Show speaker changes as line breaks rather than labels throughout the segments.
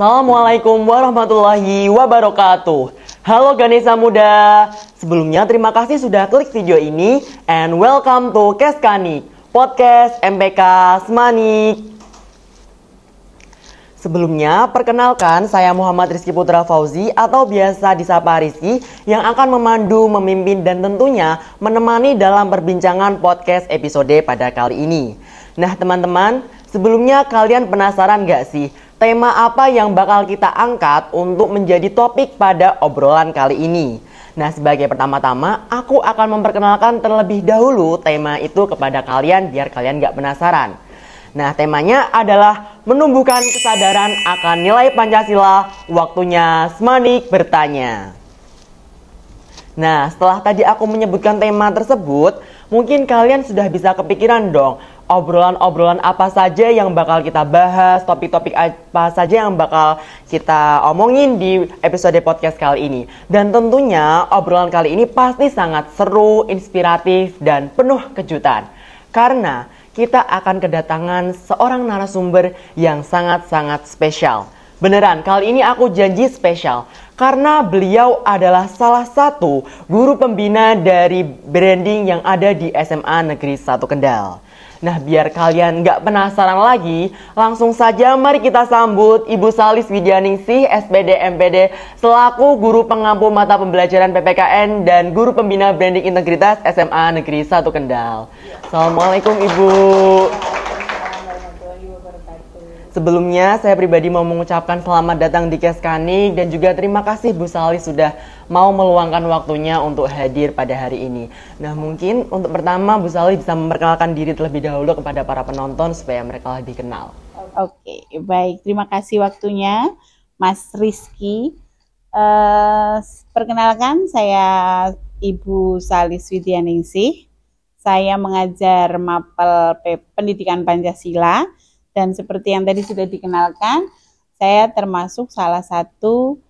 Assalamualaikum warahmatullahi wabarakatuh. Halo Ganesha Muda. Sebelumnya terima kasih sudah klik video ini and welcome to Keskanik, podcast MPK Semanik. Sebelumnya, perkenalkan saya Muhammad Rizky Putra Fauzi atau biasa disapa Rizky yang akan memandu, memimpin dan tentunya menemani dalam perbincangan podcast episode pada kali ini. Nah teman-teman, sebelumnya kalian penasaran gak sih tema apa yang bakal kita angkat untuk menjadi topik pada obrolan kali ini? Nah, sebagai pertama-tama, aku akan memperkenalkan terlebih dahulu tema itu kepada kalian biar kalian gak penasaran. Nah, temanya adalah menumbuhkan kesadaran akan nilai Pancasila, waktunya Semanik bertanya. Nah, setelah tadi aku menyebutkan tema tersebut, mungkin kalian sudah bisa kepikiran dong, obrolan-obrolan apa saja yang bakal kita bahas, topik-topik apa saja yang bakal kita omongin di episode podcast kali ini. Dan tentunya obrolan kali ini pasti sangat seru, inspiratif, dan penuh kejutan. Karena kita akan kedatangan seorang narasumber yang sangat-sangat spesial. Beneran, kali ini aku janji spesial. Karena beliau adalah salah satu guru pembina dari branding yang ada di SMA Negeri 1 Kendal. Nah, biar kalian nggak penasaran lagi, langsung saja mari kita sambut Ibu Salis Widyaningsih, SPD MPD, selaku Guru Pengampu Mata Pembelajaran PPKN dan Guru Pembina Branding Integritas SMA Negeri 1 Kendal. Assalamualaikum Ibu. Sebelumnya saya pribadi mau mengucapkan selamat datang di Keskanik dan juga terima kasih Bu Salis sudah mau meluangkan waktunya untuk hadir pada hari ini. Nah, mungkin untuk pertama Bu Salis bisa memperkenalkan diri terlebih dahulu kepada para penonton supaya mereka lebih kenal.
Oke, baik. Terima kasih waktunya Mas Rizky. Perkenalkan saya Ibu Salis Widyaningsih. Saya mengajar mapel Pendidikan Pancasila. Dan seperti yang tadi sudah dikenalkan, saya termasuk salah satu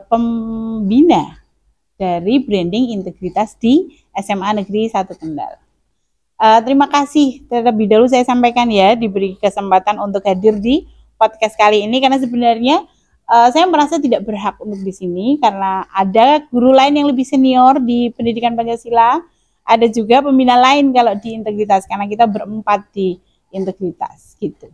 pembina dari branding integritas di SMA Negeri 1 Kendal. Terima kasih terlebih dahulu saya sampaikan ya, diberi kesempatan untuk hadir di podcast kali ini, karena sebenarnya saya merasa tidak berhak untuk di sini karena ada guru lain yang lebih senior di pendidikan Pancasila, ada juga pembina lain kalau di integritas, karena kita berempat di integritas gitu.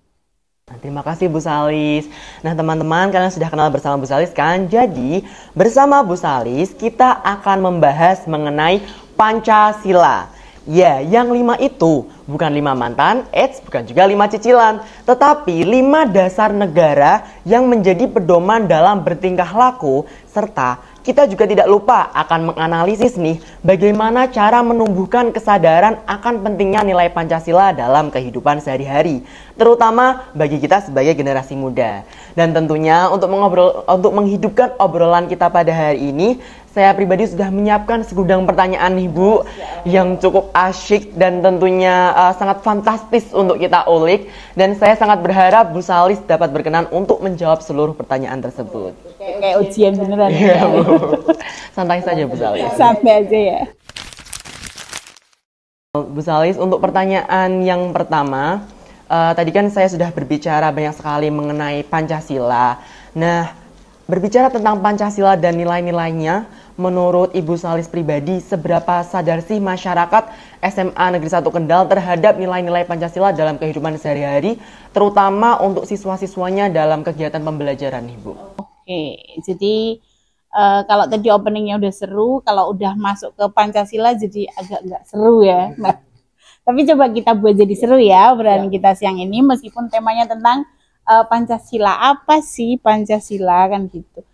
Terima kasih Bu Salis. Nah teman-teman, kalian sudah kenal bersama Bu Salis kan? Jadi bersama Bu Salis kita akan membahas mengenai Pancasila. Ya, yang 5 itu bukan 5 mantan, bukan juga 5 cicilan, tetapi 5 dasar negara yang menjadi pedoman dalam bertingkah laku, serta kita juga tidak lupa akan menganalisis nih bagaimana cara menumbuhkan kesadaran akan pentingnya nilai Pancasila dalam kehidupan sehari-hari, terutama bagi kita sebagai generasi muda. Dan tentunya untuk menghidupkan obrolan kita pada hari ini, saya pribadi sudah menyiapkan segudang pertanyaan nih Bu, yang cukup asyik dan tentunya sangat fantastis untuk kita ulik. Dan saya sangat berharap Bu Salis dapat berkenan untuk menjawab seluruh pertanyaan tersebut.
Kayak ujian beneran.
Iya Bu. Santai saja Bu Salis.
Santai aja ya.
Bu Salis, untuk pertanyaan yang pertama, tadi kan saya sudah berbicara banyak sekali mengenai Pancasila. Nah, berbicara tentang Pancasila dan nilai-nilainya, menurut Ibu Salis pribadi, seberapa sadar sih masyarakat SMA Negeri 1 Kendal terhadap nilai-nilai Pancasila dalam kehidupan sehari-hari, terutama untuk siswa-siswanya dalam kegiatan pembelajaran, Ibu?
Oke, jadi kalau tadi openingnya udah seru, kalau udah masuk ke Pancasila jadi agak nggak seru ya. Nah, tapi coba kita buat jadi seru ya obrolan kita siang ini, meskipun temanya tentang Pancasila. Apa sih Pancasila kan gitu.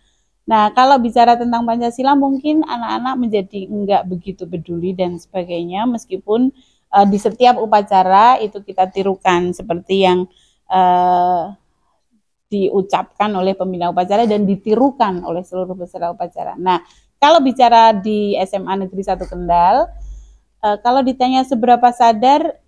Nah, kalau bicara tentang Pancasila mungkin anak-anak menjadi enggak begitu peduli dan sebagainya, meskipun di setiap upacara itu kita tirukan seperti yang diucapkan oleh pembina upacara dan ditirukan oleh seluruh peserta upacara. Nah, kalau bicara di SMA Negeri 1 Kendal, kalau ditanya seberapa sadar,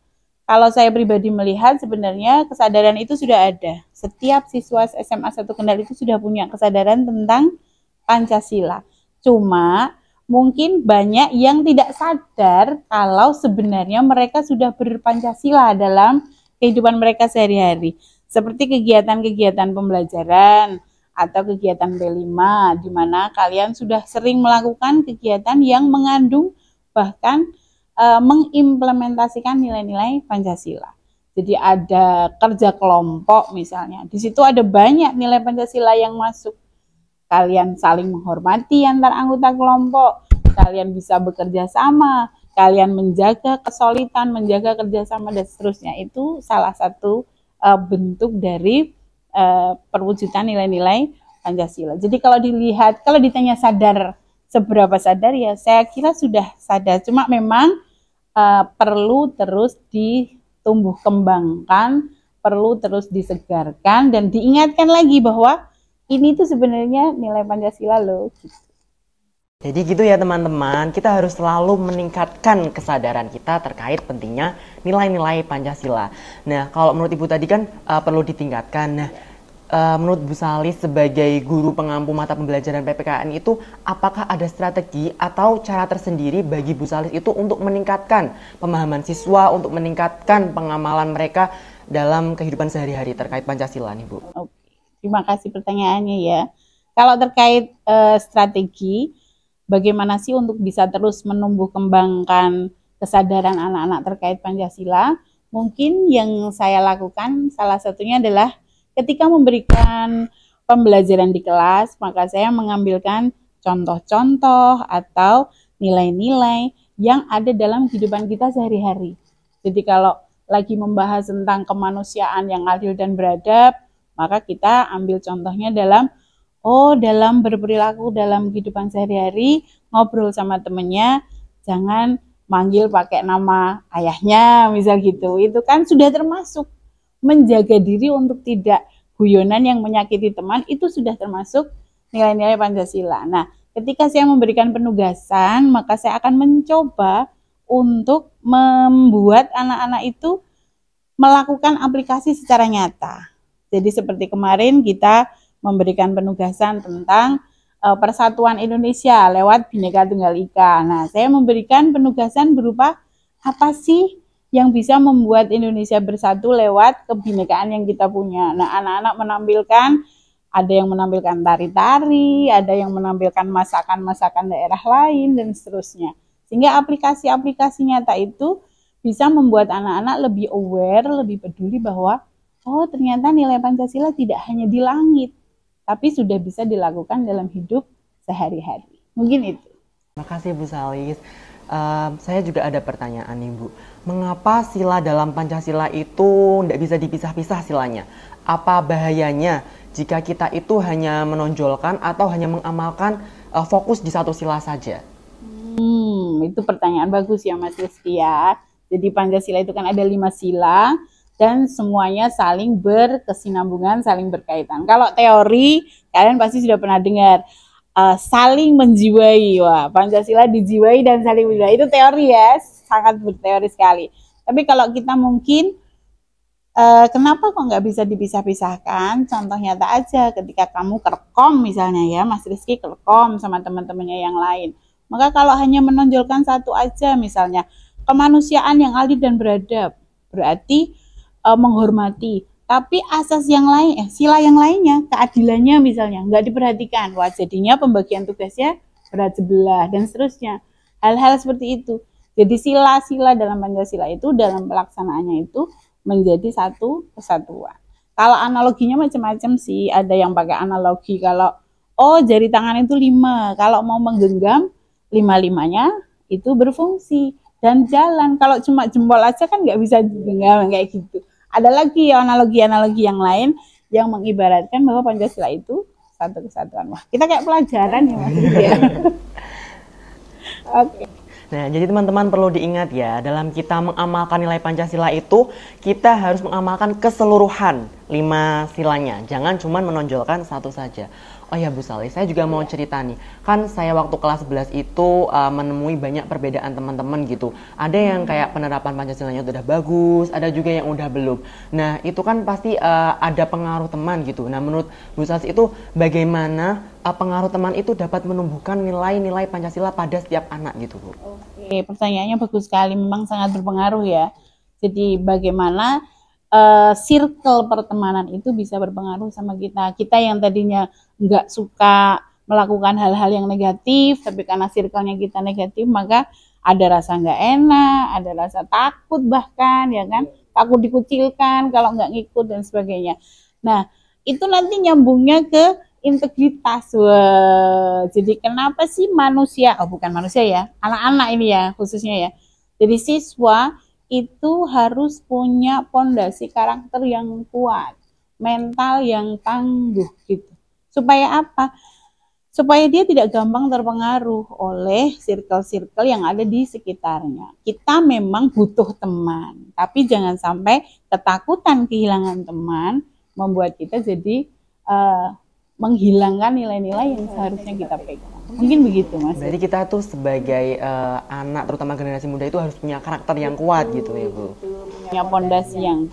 kalau saya pribadi melihat sebenarnya kesadaran itu sudah ada. Setiap siswa SMA 1 Kendal itu sudah punya kesadaran tentang Pancasila. Cuma mungkin banyak yang tidak sadar kalau sebenarnya mereka sudah berpancasila dalam kehidupan mereka sehari-hari. seperti kegiatan-kegiatan pembelajaran atau kegiatan P5, di mana kalian sudah sering melakukan kegiatan yang mengandung bahkan mengimplementasikan nilai-nilai Pancasila. Jadi ada kerja kelompok misalnya, di situ ada banyak nilai Pancasila yang masuk. Kalian saling menghormati antar anggota kelompok, kalian bisa bekerja sama, kalian menjaga kesulitan, menjaga kerjasama dan seterusnya. Itu salah satu bentuk dari perwujudan nilai-nilai Pancasila. Jadi kalau dilihat, kalau ditanya sadar, seberapa sadar ya, saya kira sudah sadar. Cuma memang perlu terus ditumbuh kembangkan, perlu terus disegarkan dan diingatkan lagi bahwa ini tuh sebenarnya nilai Pancasila loh.
Jadi gitu ya teman-teman, kita harus selalu meningkatkan kesadaran kita terkait pentingnya nilai-nilai Pancasila. Nah, kalau menurut Ibu tadi kan perlu ditingkatkan. Nah, menurut Bu Salis sebagai guru pengampu mata pembelajaran PPKN itu, apakah ada strategi atau cara tersendiri bagi Bu Salis itu untuk meningkatkan pemahaman siswa, untuk meningkatkan pengamalan mereka dalam kehidupan sehari-hari terkait Pancasila nih Bu?
Oke, terima kasih pertanyaannya ya. Kalau terkait strategi, bagaimana sih untuk bisa terus menumbuh kembangkan kesadaran anak-anak terkait Pancasila? Mungkin yang saya lakukan salah satunya adalah ketika memberikan pembelajaran di kelas, maka saya mengambilkan contoh-contoh atau nilai-nilai yang ada dalam kehidupan kita sehari-hari. Jadi kalau lagi membahas tentang kemanusiaan yang adil dan beradab, maka kita ambil contohnya dalam berperilaku dalam kehidupan sehari-hari, ngobrol sama temennya, jangan manggil pakai nama ayahnya, misal gitu. Itu kan sudah termasuk menjaga diri untuk tidak guyonan yang menyakiti teman, itu sudah termasuk nilai-nilai Pancasila. Nah, ketika saya memberikan penugasan, maka saya akan mencoba untuk membuat anak-anak itu melakukan aplikasi secara nyata. Jadi seperti kemarin kita memberikan penugasan tentang Persatuan Indonesia lewat Bhinneka Tunggal Ika. Nah, saya memberikan penugasan berupa apa sih yang bisa membuat Indonesia bersatu lewat kebinekaan yang kita punya. Nah, anak-anak menampilkan, ada yang menampilkan tari-tari, ada yang menampilkan masakan-masakan daerah lain, dan seterusnya. Sehingga aplikasi-aplikasi nyata itu bisa membuat anak-anak lebih aware, lebih peduli bahwa, oh ternyata nilai Pancasila tidak hanya di langit, tapi sudah bisa dilakukan dalam hidup sehari-hari. Mungkin itu.
Terima kasih Bu Salis. Saya juga ada pertanyaan nih Bu. Mengapa sila dalam Pancasila itu tidak bisa dipisah-pisah silanya? Apa bahayanya jika kita itu hanya menonjolkan atau hanya mengamalkan fokus di satu sila saja?
Itu pertanyaan bagus ya Mas Rizky ya. Jadi Pancasila itu kan ada 5 sila dan semuanya saling berkesinambungan, saling berkaitan. Kalau teori, kalian pasti sudah pernah dengar saling menjiwai. Wah, Pancasila dijiwai dan saling menjiwai. Itu teori ya, sangat berteori sekali. Tapi kalau kita mungkin kenapa kok nggak bisa dipisah-pisahkan? Contoh nyata aja, ketika kamu kerkom misalnya ya, Mas Rizky kerkom sama teman-temannya yang lain. Maka kalau hanya menonjolkan satu aja, misalnya kemanusiaan yang adil dan beradab, berarti menghormati. Tapi asas yang lain, sila yang lainnya, keadilannya misalnya, nggak diperhatikan. Wah, jadinya pembagian tugasnya berat sebelah, dan seterusnya. Hal-hal seperti itu. Jadi sila-sila dalam Pancasila itu, dalam pelaksanaannya itu, menjadi satu kesatuan. Kalau analoginya macam-macam sih, ada yang pakai analogi kalau jari tangan itu 5, kalau mau menggenggam 5-5-nya itu berfungsi dan jalan. Kalau cuma jempol aja kan nggak bisa digenggam kayak gitu. Ada lagi ya analogi-analogi yang lain yang mengibaratkan bahwa Pancasila itu satu kesatuan. Wah, kita kayak pelajaran ya Mas. Ya. Oke.
Nah, jadi teman-teman perlu diingat ya, dalam kita mengamalkan nilai Pancasila itu, kita harus mengamalkan keseluruhan 5 silanya. Jangan cuma menonjolkan satu saja. Oh ya Bu Salis, saya juga mau cerita nih. Kan saya waktu kelas 11 itu menemui banyak perbedaan teman-teman gitu. Ada yang kayak penerapan Pancasilanya udah bagus, ada juga yang udah belum. Nah, itu kan pasti ada pengaruh teman gitu. Nah, menurut Bu Salis itu bagaimana pengaruh teman itu dapat menumbuhkan nilai-nilai Pancasila pada setiap anak gitu Bu?
Oke, pertanyaannya bagus sekali, memang sangat berpengaruh ya. Jadi bagaimana circle pertemanan itu bisa berpengaruh sama kita. Kita yang tadinya nggak suka melakukan hal-hal yang negatif, tapi karena circle-nya kita negatif, maka ada rasa nggak enak, ada rasa takut bahkan, ya kan? Takut dikucilkan kalau nggak ngikut dan sebagainya. Nah, itu nanti nyambungnya ke integritas. Wah, jadi kenapa sih manusia, bukan manusia ya, anak-anak ini ya khususnya ya. Jadi siswa itu harus punya pondasi karakter yang kuat, mental yang tangguh gitu. Supaya apa? Supaya dia tidak gampang terpengaruh oleh circle-circle yang ada di sekitarnya. Kita memang butuh teman, tapi jangan sampai ketakutan kehilangan teman membuat kita jadi menghilangkan nilai-nilai yang seharusnya kita pegang. Mungkin begitu, Mas.
Berarti kita tuh sebagai anak, terutama generasi muda itu harus punya karakter yang kuat gitu ya, Bu.
Punya pondasi yang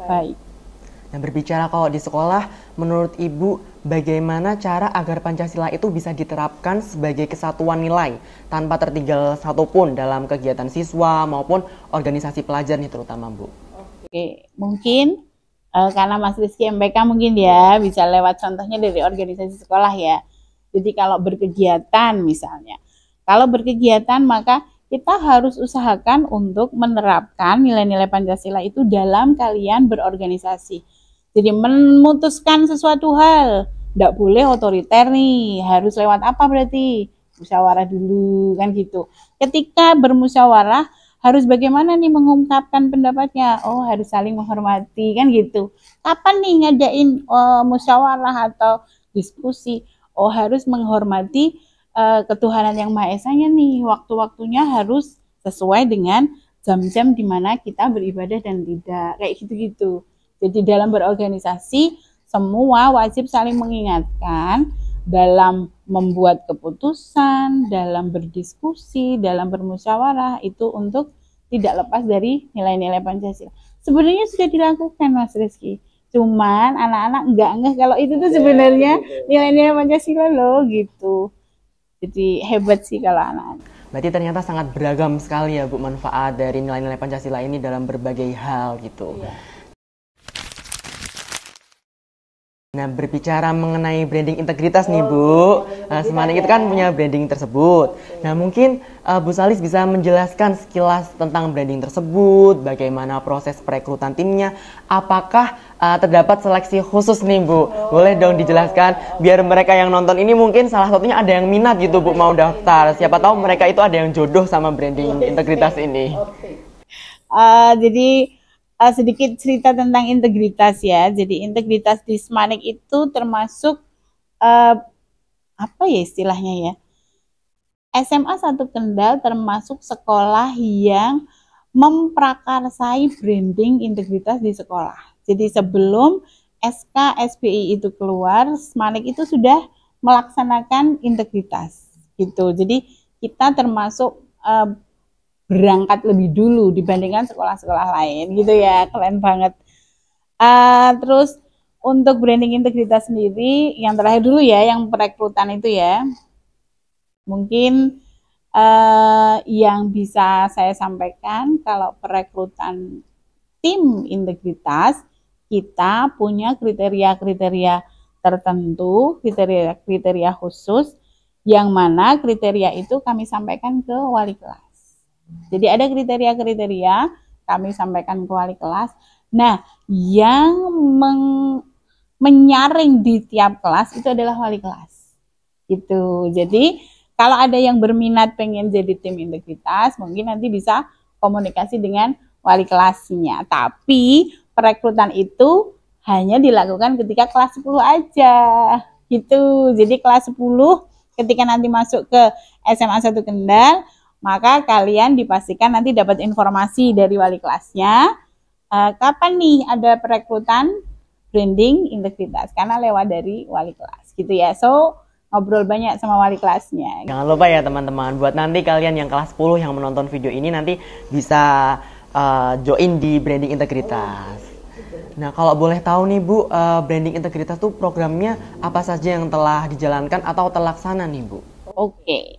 baik.
Nah, berbicara kalau di sekolah, menurut Ibu, bagaimana cara agar Pancasila itu bisa diterapkan sebagai kesatuan nilai tanpa tertinggal satupun dalam kegiatan siswa maupun organisasi pelajar nih terutama, Bu?
Oke, mungkin karena Mas Rizky MPK mungkin ya bisa lewat contohnya dari organisasi sekolah ya. Jadi kalau berkegiatan misalnya, kalau berkegiatan maka kita harus usahakan untuk menerapkan nilai-nilai Pancasila itu dalam kalian berorganisasi. Jadi memutuskan sesuatu hal, tidak boleh otoriter nih, harus lewat apa berarti? Musyawarah dulu kan gitu. Ketika bermusyawarah harus bagaimana nih mengungkapkan pendapatnya? Oh, harus saling menghormati kan gitu. Kapan nih ngadain musyawarah atau diskusi? Oh, harus menghormati ketuhanan yang Maha Esa-nya nih. Waktu-waktunya harus sesuai dengan jam-jam di mana kita beribadah dan tidak. Kayak gitu-gitu. Jadi dalam berorganisasi semua wajib saling mengingatkan dalam membuat keputusan, dalam berdiskusi, dalam bermusyawarah itu untuk tidak lepas dari nilai-nilai Pancasila. Sebenarnya sudah dilakukan, Mas Rizky. Cuman anak-anak enggak kalau itu tuh sebenarnya nilai-nilai Pancasila loh gitu. Jadi hebat sih kalau anak-anak.
Berarti ternyata sangat beragam sekali ya, Bu, manfaat dari nilai-nilai Pancasila ini dalam berbagai hal gitu. Iya. Nah, berbicara mengenai branding integritas nih, Bu. Semanik itu kan punya branding tersebut. Nah, mungkin Bu Salis bisa menjelaskan sekilas tentang branding tersebut, bagaimana proses perekrutan timnya, apakah terdapat seleksi khusus nih, Bu? Boleh dong dijelaskan, biar mereka yang nonton ini mungkin salah satunya ada yang minat gitu, Bu, mau daftar. Siapa tahu mereka itu ada yang jodoh sama branding integritas ini.
Jadi sedikit cerita tentang integritas ya. Jadi integritas di Semanik itu termasuk apa ya istilahnya ya? SMA 1 Kendal termasuk sekolah yang memprakarsai branding integritas di sekolah. Jadi sebelum SK SBI itu keluar, Semanik itu sudah melaksanakan integritas gitu. Jadi kita termasuk berangkat lebih dulu dibandingkan sekolah-sekolah lain gitu ya, keren banget. Terus untuk branding integritas sendiri yang terakhir dulu ya, yang perekrutan itu ya, mungkin yang bisa saya sampaikan kalau perekrutan tim integritas kita punya kriteria-kriteria tertentu, kriteria-kriteria khusus yang mana kriteria itu kami sampaikan ke wali kelas. Jadi ada kriteria-kriteria kami sampaikan ke wali kelas. Nah, yang menyaring di tiap kelas itu adalah wali kelas. Gitu. Jadi kalau ada yang berminat pengen jadi tim integritas, mungkin nanti bisa komunikasi dengan wali kelasnya. Tapi perekrutan itu hanya dilakukan ketika kelas 10 aja. Gitu. Jadi kelas 10 ketika nanti masuk ke SMA 1 Kendal, maka kalian dipastikan nanti dapat informasi dari wali kelasnya kapan nih ada perekrutan branding integritas, karena lewat dari wali kelas gitu ya. So ngobrol banyak sama wali kelasnya.
Jangan lupa ya teman-teman, buat nanti kalian yang kelas 10 yang menonton video ini nanti bisa join di branding integritas. Nah, kalau boleh tahu nih Bu, branding integritas tuh programnya apa saja yang telah dijalankan atau terlaksana nih Bu?
Oke.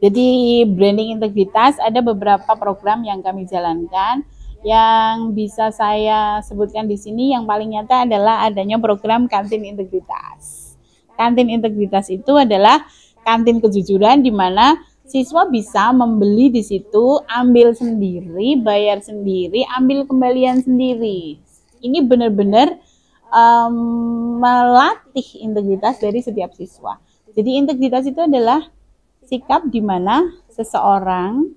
Jadi branding integritas ada beberapa program yang kami jalankan. Yang bisa saya sebutkan di sini yang paling nyata adalah adanya program kantin integritas. Kantin integritas itu adalah kantin kejujuran di mana siswa bisa membeli di situ, ambil sendiri, bayar sendiri, ambil kembalian sendiri. Ini benar-benar melatih integritas dari setiap siswa. Jadi integritas itu adalah sikap di mana seseorang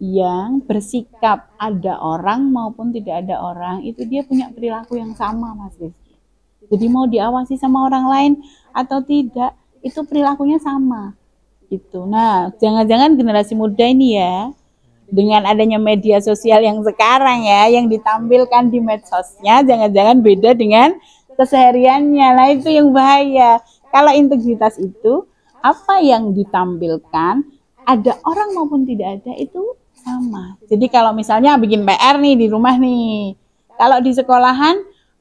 yang bersikap ada orang maupun tidak ada orang itu dia punya perilaku yang sama, Mas Rizky. Jadi mau diawasi sama orang lain atau tidak itu perilakunya sama gitu. Nah, jangan-jangan generasi muda ini ya dengan adanya media sosial yang sekarang ya yang ditampilkan di medsosnya jangan-jangan beda dengan kesehariannya. Nah, itu yang bahaya. Kalau integritas itu apa yang ditampilkan ada orang maupun tidak ada itu sama. Jadi kalau misalnya bikin PR nih di rumah nih, kalau di sekolahan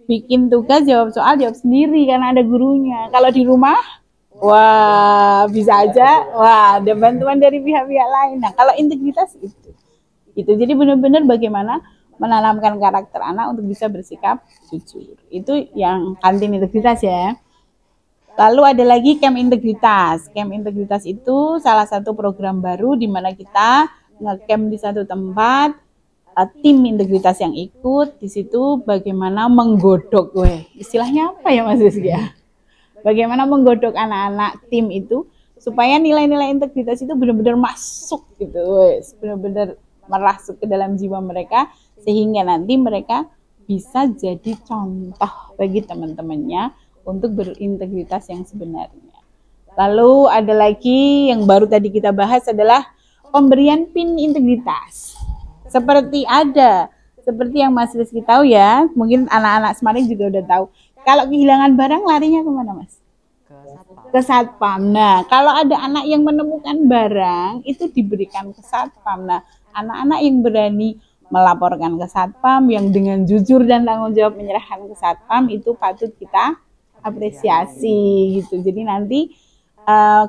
bikin tugas jawab soal jawab sendiri karena ada gurunya. Kalau di rumah, wah bisa aja, wah ada bantuan dari pihak-pihak lain. Nah kalau integritas itu jadi benar-benar bagaimana menanamkan karakter anak untuk bisa bersikap jujur. Itu yang kantin integritas ya. Lalu ada lagi camp integritas. Camp integritas itu salah satu program baru di mana kita nge-camp di satu tempat, tim integritas yang ikut di situ bagaimana menggodok, istilahnya apa ya Mas Rizky ya? Bagaimana menggodok anak-anak tim itu supaya nilai-nilai integritas itu benar-benar masuk gitu, benar-benar merasuk ke dalam jiwa mereka sehingga nanti mereka bisa jadi contoh bagi teman-temannya untuk berintegritas yang sebenarnya. Lalu ada lagi yang baru tadi kita bahas adalah pemberian PIN integritas. Seperti yang Mas Rizky tahu ya, mungkin anak-anak Semarang juga udah tahu. Kalau kehilangan barang larinya kemana Mas? Ke Satpam. Nah, kalau ada anak yang menemukan barang itu diberikan ke Satpam. Nah, anak-anak yang berani melaporkan ke Satpam yang dengan jujur dan tanggung jawab menyerahkan ke Satpam itu patut kita apresiasi gitu. Jadi nanti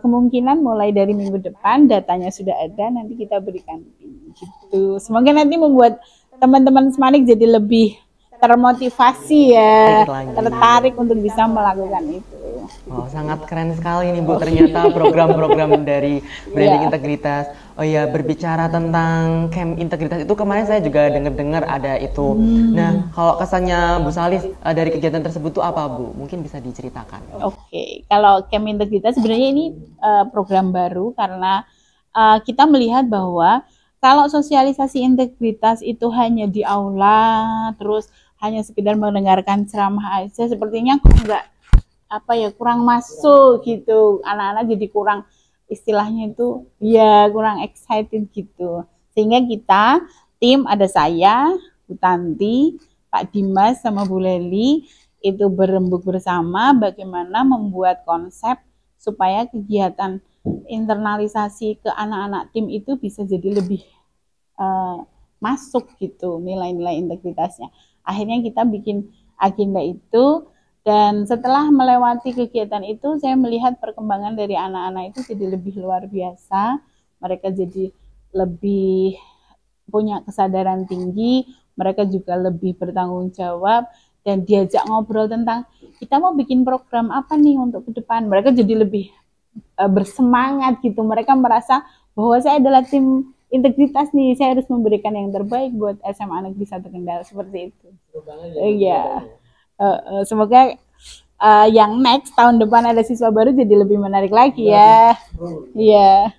kemungkinan mulai dari minggu depan datanya sudah ada, nanti kita berikan gitu. Semoga nanti membuat teman-teman Semanik jadi lebih termotivasi ya, tertarik untuk bisa melakukan itu.
Oh, sangat keren sekali nih Bu, ternyata program-program dari branding integritas. Oh ya, berbicara tentang camp integritas itu kemarin saya juga dengar ada itu. Nah, kalau kesannya Bu Salis dari kegiatan tersebut itu apa Bu? Mungkin bisa diceritakan.
Oke, kalau camp integritas sebenarnya ini program baru karena kita melihat bahwa kalau sosialisasi integritas itu hanya di aula, terus hanya sekedar mendengarkan ceramah aja, sepertinya kok enggak kurang masuk gitu. Anak-anak jadi kurang, istilahnya itu ya kurang excited gitu. Sehingga kita tim ada saya, Bu Tanti, Pak Dimas sama Bu Leli itu berembuk bersama bagaimana membuat konsep supaya kegiatan internalisasi ke anak-anak tim itu bisa jadi lebih masuk gitu nilai-nilai integritasnya. Akhirnya kita bikin agenda itu. Dan setelah melewati kegiatan itu, saya melihat perkembangan dari anak-anak itu jadi lebih luar biasa. Mereka jadi lebih punya kesadaran tinggi, mereka juga lebih bertanggung jawab, dan diajak ngobrol tentang kita mau bikin program apa nih untuk ke depan. Mereka jadi lebih bersemangat gitu. Mereka merasa bahwa saya adalah tim integritas nih, saya harus memberikan yang terbaik buat SMA Negeri 1 Kendal, seperti itu. Iya. Semoga yang next tahun depan ada siswa baru jadi lebih menarik lagi ya. Iya.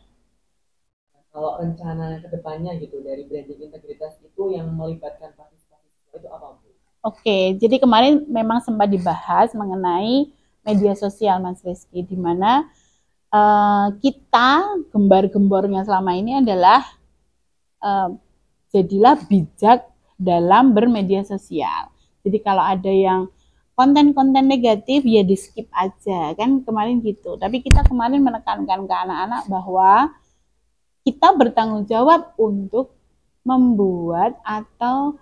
Kalau rencana kedepannya gitu dari branding integritas itu yang melibatkan partisipasi itu apa Bu?
Oke, jadi kemarin memang sempat dibahas mengenai media sosial Mas Rizky, di mana kita gembar-gembornya selama ini adalah jadilah bijak dalam bermedia sosial. Jadi kalau ada yang konten-konten negatif ya di skip aja kan kemarin gitu. Tapi kita kemarin menekankan ke anak-anak bahwa kita bertanggung jawab untuk membuat atau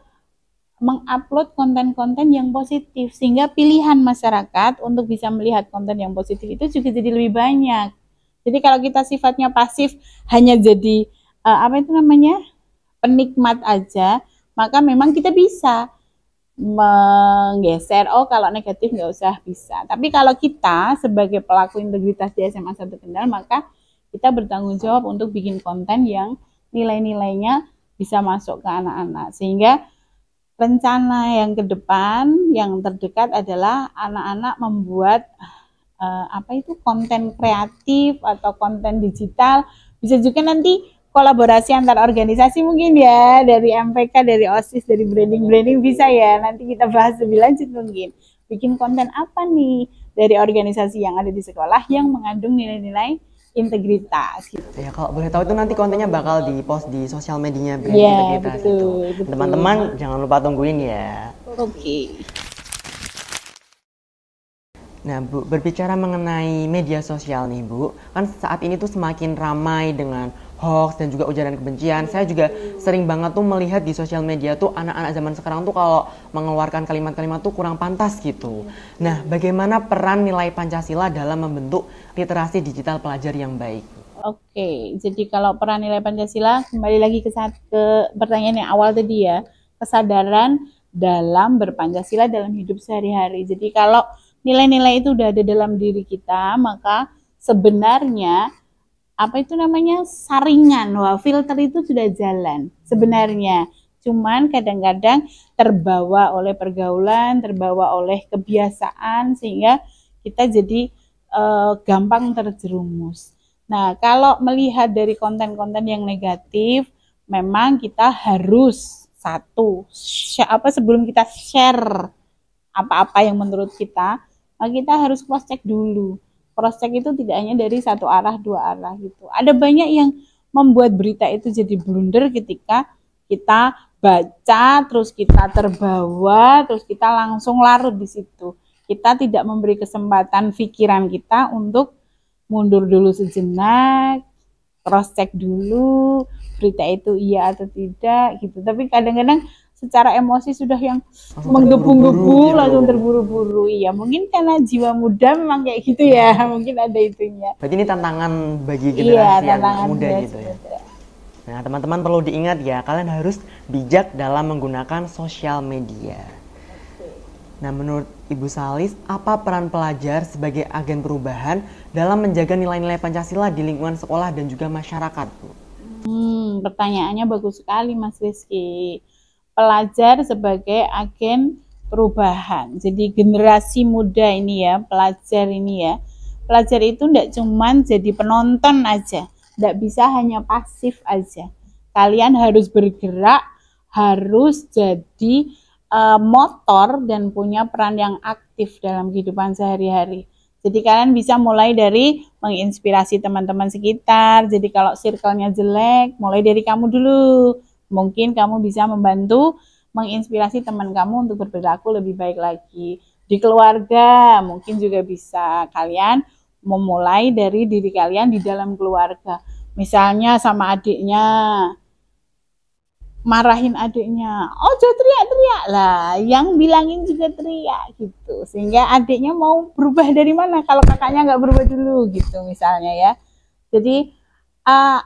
mengupload konten-konten yang positif sehingga pilihan masyarakat untuk bisa melihat konten yang positif itu juga jadi lebih banyak. Jadi kalau kita sifatnya pasif hanya jadi penikmat aja, maka memang kita bisa menggeser, oh kalau negatif nggak usah, bisa. Tapi kalau kita sebagai pelaku integritas di SMA 1 Kendal, maka kita bertanggung jawab untuk bikin konten yang nilai-nilainya bisa masuk ke anak-anak. Sehingga rencana yang ke depan, yang terdekat adalah anak-anak membuat konten kreatif atau konten digital. Bisa juga nanti kolaborasi antar organisasi mungkin ya, dari MPK, dari OSIS, dari branding bisa ya. Nanti kita bahas lebih lanjut mungkin. Bikin konten apa nih dari organisasi yang ada di sekolah yang mengandung nilai-nilai integritas gitu.
Ya kalau boleh tahu itu nanti kontennya bakal di-post di sosial medianya Brand
Ya,
Integritas
betul.
Teman-teman jangan lupa tungguin ya.
Oke.
Nah Bu, berbicara mengenai media sosial nih Bu, kan saat ini tuh semakin ramai dengan hoax dan juga ujaran kebencian. Saya juga sering banget tuh melihat di sosial media tuh anak-anak zaman sekarang tuh kalau mengeluarkan kalimat-kalimat tuh kurang pantas gitu. Nah, bagaimana peran nilai Pancasila dalam membentuk literasi digital pelajar yang baik?
Oke, jadi kalau peran nilai Pancasila, kembali lagi ke pertanyaan yang awal tadi ya, kesadaran dalam berpancasila dalam hidup sehari-hari. Jadi kalau nilai-nilai itu udah ada dalam diri kita, maka sebenarnya saringan, filter itu sudah jalan sebenarnya. Cuman kadang-kadang terbawa oleh pergaulan, terbawa oleh kebiasaan, sehingga kita jadi gampang terjerumus. Nah, kalau melihat dari konten-konten yang negatif, memang kita harus sebelum kita share apa-apa yang menurut kita, maka kita harus cross check dulu. Cross check itu tidak hanya dari satu arah, dua arah gitu. Ada banyak yang membuat berita itu jadi blunder ketika kita baca, terus kita terbawa, terus kita langsung larut di situ. Kita tidak memberi kesempatan pikiran kita untuk mundur dulu sejenak, cross check dulu berita itu iya atau tidak gitu. Tapi kadang-kadang secara emosi sudah yang menggebu-gebu, langsung terburu-buru. Iya, mungkin karena jiwa muda memang kayak gitu ya, mungkin ada itunya.
Berarti ini tantangan bagi generasi yang muda gitu ya. Nah, teman-teman perlu diingat ya, kalian harus bijak dalam menggunakan sosial media. Nah, menurut Ibu Salis, apa peran pelajar sebagai agen perubahan dalam menjaga nilai-nilai Pancasila di lingkungan sekolah dan juga masyarakat, Bu?
Pertanyaannya bagus sekali, Mas Rizky. Pelajar sebagai agen perubahan. Jadi generasi muda ini ya, pelajar ini ya. Pelajar itu tidak cuma jadi penonton aja, tidak bisa hanya pasif aja. Kalian harus bergerak, harus jadi motor dan punya peran yang aktif dalam kehidupan sehari-hari. Jadi kalian bisa mulai dari menginspirasi teman-teman sekitar. Jadi kalau circle-nya jelek, mulai dari kamu dulu. Mungkin kamu bisa membantu menginspirasi teman kamu untuk berperilaku lebih baik lagi. Di keluarga mungkin juga bisa kalian memulai dari diri kalian di dalam keluarga. Misalnya sama adiknya, marahin adiknya, ojo teriak-teriak lah, yang bilangin juga teriak gitu. Sehingga adiknya mau berubah dari mana kalau kakaknya nggak berubah dulu gitu misalnya ya. Jadi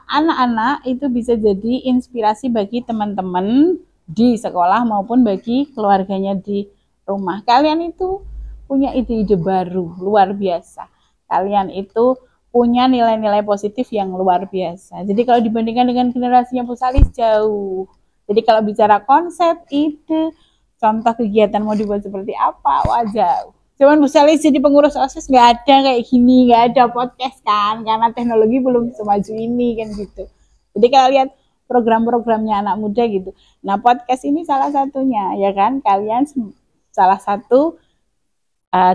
anak-anak itu bisa jadi inspirasi bagi teman-teman di sekolah maupun bagi keluarganya di rumah. Kalian itu punya ide-ide baru, luar biasa. Kalian itu punya nilai-nilai positif yang luar biasa. Jadi kalau dibandingkan dengan generasinya Bu Salis jauh. Jadi kalau bicara konsep, ide, contoh kegiatan mau dibuat seperti apa, wah jauh. Cuman Bu Salis jadi pengurus OSIS nggak ada kayak gini, nggak ada podcast kan, karena teknologi belum semaju ini kan gitu. Jadi kalau lihat program-programnya anak muda gitu. Nah podcast ini salah satunya ya kan, kalian salah satu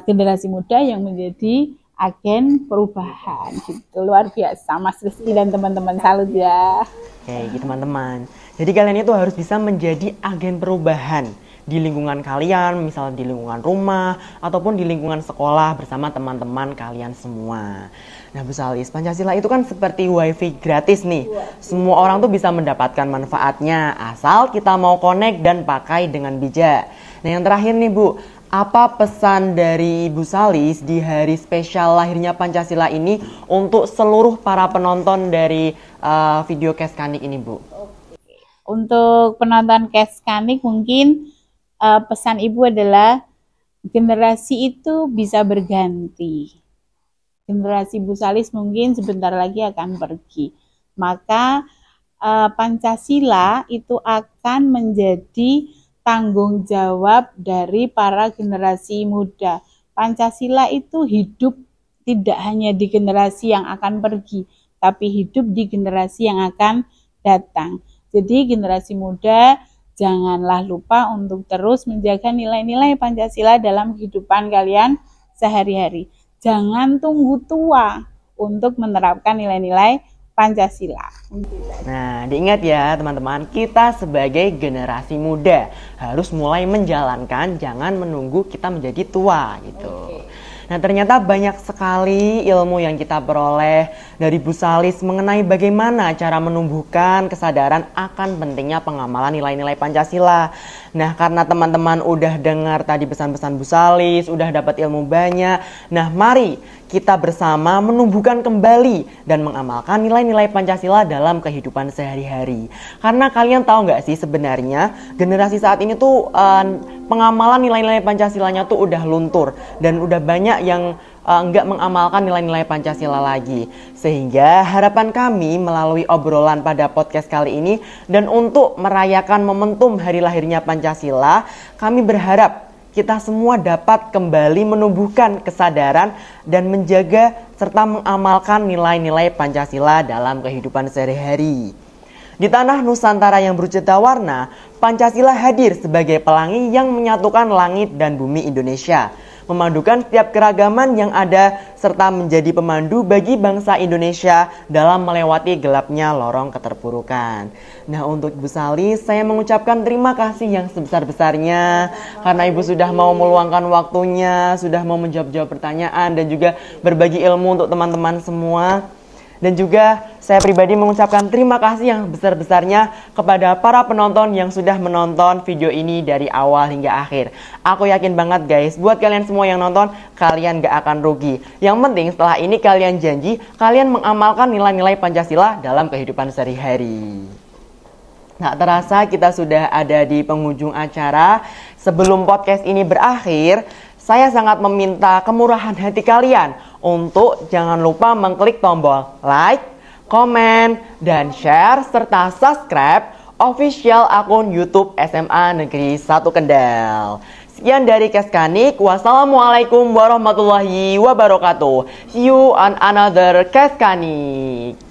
generasi muda yang menjadi agen perubahan gitu. Luar biasa Mas Rizky dan teman-teman, salut ya.
Oke teman-teman, jadi kalian itu harus bisa menjadi agen perubahan di lingkungan kalian, misalnya di lingkungan rumah ataupun di lingkungan sekolah bersama teman-teman kalian semua. Nah Bu Salis, Pancasila itu kan seperti wifi gratis nih. Semua orang tuh bisa mendapatkan manfaatnya asal kita mau connect dan pakai dengan bijak. Nah yang terakhir nih Bu, apa pesan dari Ibu Salis di hari spesial lahirnya Pancasila ini untuk seluruh para penonton dari video Keskanik ini Bu?
Untuk penonton Keskanik mungkin pesan Ibu adalah generasi itu bisa berganti. Generasi Bu Salis mungkin sebentar lagi akan pergi. Maka Pancasila itu akan menjadi tanggung jawab dari para generasi muda. Pancasila itu hidup tidak hanya di generasi yang akan pergi, tapi hidup di generasi yang akan datang. Jadi generasi muda janganlah lupa untuk terus menjaga nilai-nilai Pancasila dalam kehidupan kalian sehari-hari. Jangan tunggu tua untuk menerapkan nilai-nilai Pancasila.
Nah, diingat ya teman-teman, kita sebagai generasi muda harus mulai menjalankan, jangan menunggu kita menjadi tua gitu. Nah, ternyata banyak sekali ilmu yang kita peroleh dari Bu Salis mengenai bagaimana cara menumbuhkan kesadaran akan pentingnya pengamalan nilai-nilai Pancasila. Nah, karena teman-teman udah dengar tadi pesan-pesan Bu Salis, udah dapat ilmu banyak. Nah, mari kita bersama menumbuhkan kembali dan mengamalkan nilai-nilai Pancasila dalam kehidupan sehari-hari. Karena kalian tahu nggak sih sebenarnya generasi saat ini tuh pengamalan nilai-nilai Pancasilanya tuh udah luntur dan udah banyak yang nggak mengamalkan nilai-nilai Pancasila lagi. Sehingga harapan kami melalui obrolan pada podcast kali ini dan untuk merayakan momentum hari lahirnya Pancasila, kami berharap kita semua dapat kembali menumbuhkan kesadaran dan menjaga serta mengamalkan nilai-nilai Pancasila dalam kehidupan sehari-hari. Di tanah Nusantara yang bercerita warna, Pancasila hadir sebagai pelangi yang menyatukan langit dan bumi Indonesia, memadukan setiap keragaman yang ada serta menjadi pemandu bagi bangsa Indonesia dalam melewati gelapnya lorong keterpurukan. Nah, untuk Ibu Salis, saya mengucapkan terima kasih yang sebesar-besarnya karena Ibu sudah mau meluangkan waktunya, sudah mau menjawab-jawab pertanyaan dan juga berbagi ilmu untuk teman-teman semua. Dan juga saya pribadi mengucapkan terima kasih yang besar-besarnya kepada para penonton yang sudah menonton video ini dari awal hingga akhir. Aku yakin banget guys, buat kalian semua yang nonton, kalian gak akan rugi. Yang penting setelah ini kalian janji, kalian mengamalkan nilai-nilai Pancasila dalam kehidupan sehari-hari. Tak terasa kita sudah ada di penghujung acara. Sebelum podcast ini berakhir, saya sangat meminta kemurahan hati kalian untuk jangan lupa mengklik tombol like, komen, dan share serta subscribe official akun YouTube SMA Negeri 1 Kendal. Sekian dari Keskanik. Wassalamualaikum warahmatullahi wabarakatuh. See you on another Keskanik.